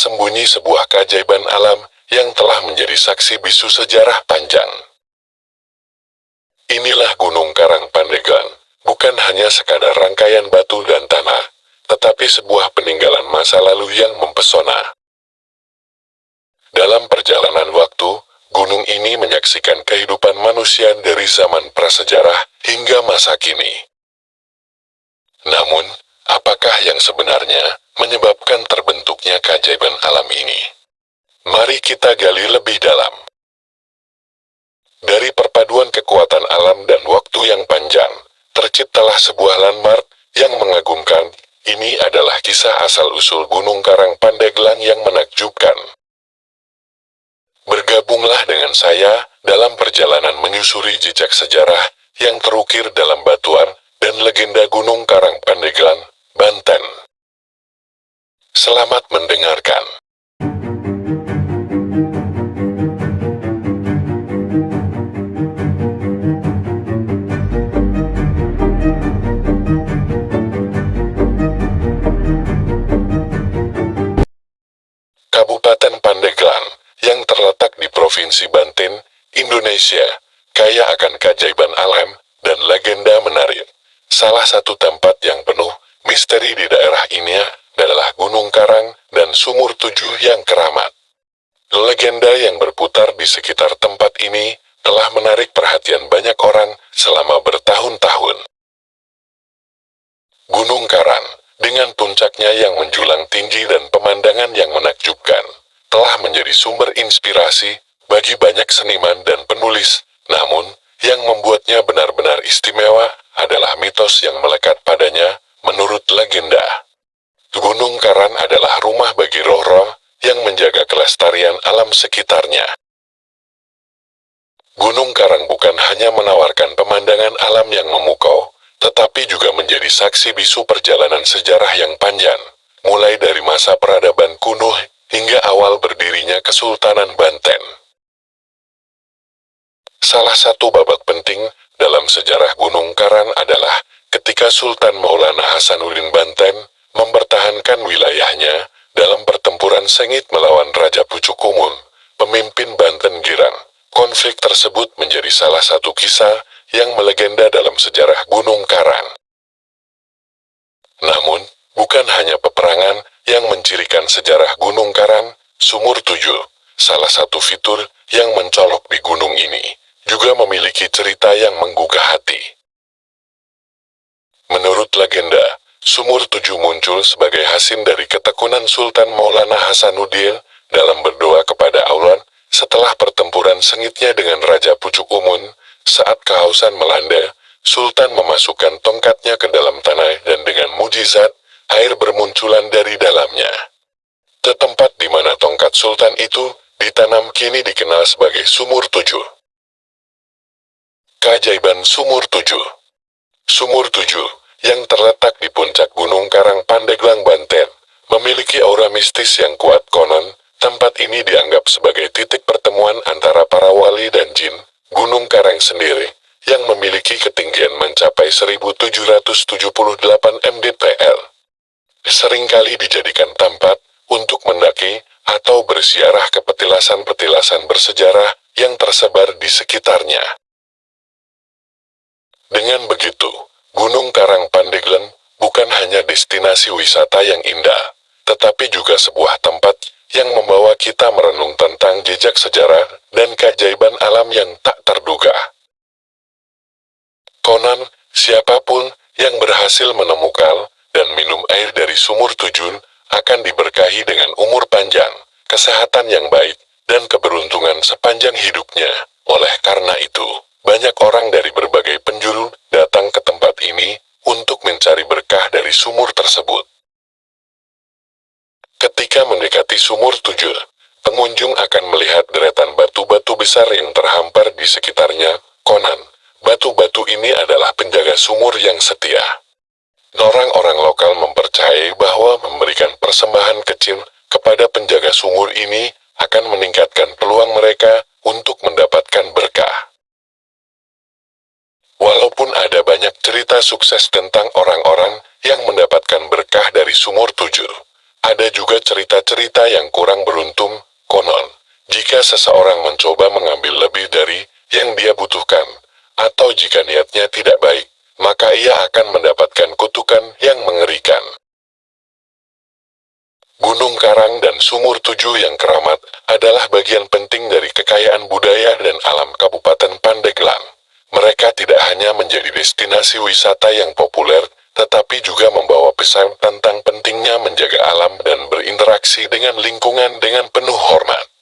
tersembunyi sebuah keajaiban alam yang telah menjadi saksi bisu sejarah panjang. Inilah Gunung Karang Pandeglang, bukan hanya sekadar rangkaian batu dan tanah, tetapi sebuah peninggalan masa lalu yang mempesona. Dalam perjalanan waktu, gunung ini menyaksikan kehidupan manusia dari zaman prasejarah hingga masa kini. Namun, apakah yang sebenarnya menyebabkan terbentuknya keajaiban alam ini? Mari kita gali lebih dalam. Dari perpaduan kekuatan alam dan waktu yang panjang, terciptalah sebuah landmark yang mengagumkan. Ini adalah kisah asal-usul Gunung Karang Pandeglang yang menakjubkan. Bergabunglah dengan saya dalam perjalanan menyusuri jejak sejarah yang terukir dalam batuan dan legenda Gunung Karang Pandeglang, Banten. Selamat mendengarkan. Kabupaten Pandeglang yang terletak di Provinsi Banten, Indonesia, kaya akan keajaiban alam dan legenda menarik. Salah satu tempat yang penuh misteri di daerah ini adalah Gunung Karang dan Sumur Tujuh yang keramat. Legenda yang berputar di sekitar tempat ini telah menarik perhatian banyak orang selama bertahun-tahun. Gunung Karang, dengan puncaknya yang menjulang tinggi dan pemandangan yang menakjubkan, telah menjadi sumber inspirasi bagi banyak seniman dan penulis. Namun, yang membuatnya benar-benar istimewa adalah mitos yang melekat padanya. Menurut legenda, Gunung Karang adalah rumah bagi roh-roh yang menjaga kelestarian alam sekitarnya. Gunung Karang bukan hanya menawarkan pemandangan alam yang memukau, tetapi juga menjadi saksi bisu perjalanan sejarah yang panjang, mulai dari masa peradaban kuno hingga awal berdirinya Kesultanan Banten. Salah satu babak penting dalam sejarah Gunung Karang adalah ketika Sultan Maulana Hasanuddin Banten mempertahankan wilayahnya dalam pertempuran sengit melawan Raja Pucukumun, pemimpin Banten Girang. Konflik tersebut menjadi salah satu kisah yang melegenda dalam sejarah Gunung Karang. Namun, bukan hanya peperangan yang mencirikan sejarah Gunung Karang, Sumur Tujuh, salah satu fitur yang mencolok di gunung ini, juga memiliki cerita yang menggugah hati. Menurut legenda, Sumur Tujuh muncul sebagai hasil dari ketekunan Sultan Maulana Hasanuddin dalam berdoa kepada Allah setelah pertempuran sengitnya dengan Raja Pucukumun. Saat kehausan melanda, Sultan memasukkan tongkatnya ke dalam tanah dan dengan mujizat, air bermunculan dari dalamnya. Tempat di mana tongkat Sultan itu ditanam kini dikenal sebagai Sumur Tujuh. Keajaiban Sumur Tujuh. Sumur Tujuh, yang terletak di puncak Gunung Karang Pandeglang, Banten, memiliki aura mistis yang kuat. Konon, tempat ini dianggap sebagai titik pertemuan antara para wali dan jin. Gunung Karang sendiri, yang memiliki ketinggian mencapai 1778 mdpl, seringkali dijadikan tempat untuk mendaki atau berziarah ke petilasan-petilasan bersejarah yang tersebar di sekitarnya. Dengan begitu, Gunung Karang Pandeglang bukan hanya destinasi wisata yang indah, tetapi juga sebuah tempat yang membawa kita merenung tentang jejak sejarah dan keajaiban alam yang tak terduga. Konon, siapapun yang berhasil menemukan dan minum air dari Sumur Tujuh akan diberkahi dengan umur panjang, kesehatan yang baik, dan keberuntungan sepanjang hidupnya. Oleh karena itu, banyak orang dari berbagai penjuru datang ke tempat ini untuk mencari berkah dari sumur tersebut. Ketika mendekati Sumur Tujuh, pengunjung akan melihat deretan batu-batu besar yang terhampar di sekitarnya. Konon, batu-batu ini adalah penjaga sumur yang setia. Orang-orang lokal mempercayai bahwa memberikan persembahan kecil kepada penjaga sumur ini akan meningkatkan peluang mereka untuk mendapatkan berkah. Walaupun ada banyak cerita sukses tentang orang-orang yang mendapatkan berkah dari Sumur Tujuh, Ada juga cerita-cerita yang kurang beruntung, konon. Jika seseorang mencoba mengambil lebih dari yang dia butuhkan, atau jika niatnya tidak baik, maka ia akan mendapatkan kutukan yang mengerikan. Gunung Karang dan Sumur Tujuh yang keramat adalah bagian penting dari kekayaan budaya dan alam Kabupaten Pandeglang. Mereka tidak hanya menjadi destinasi wisata yang populer, tetapi juga membawa pesan tentang pentingnya menjaga alam dan berinteraksi dengan lingkungan dengan penuh hormat.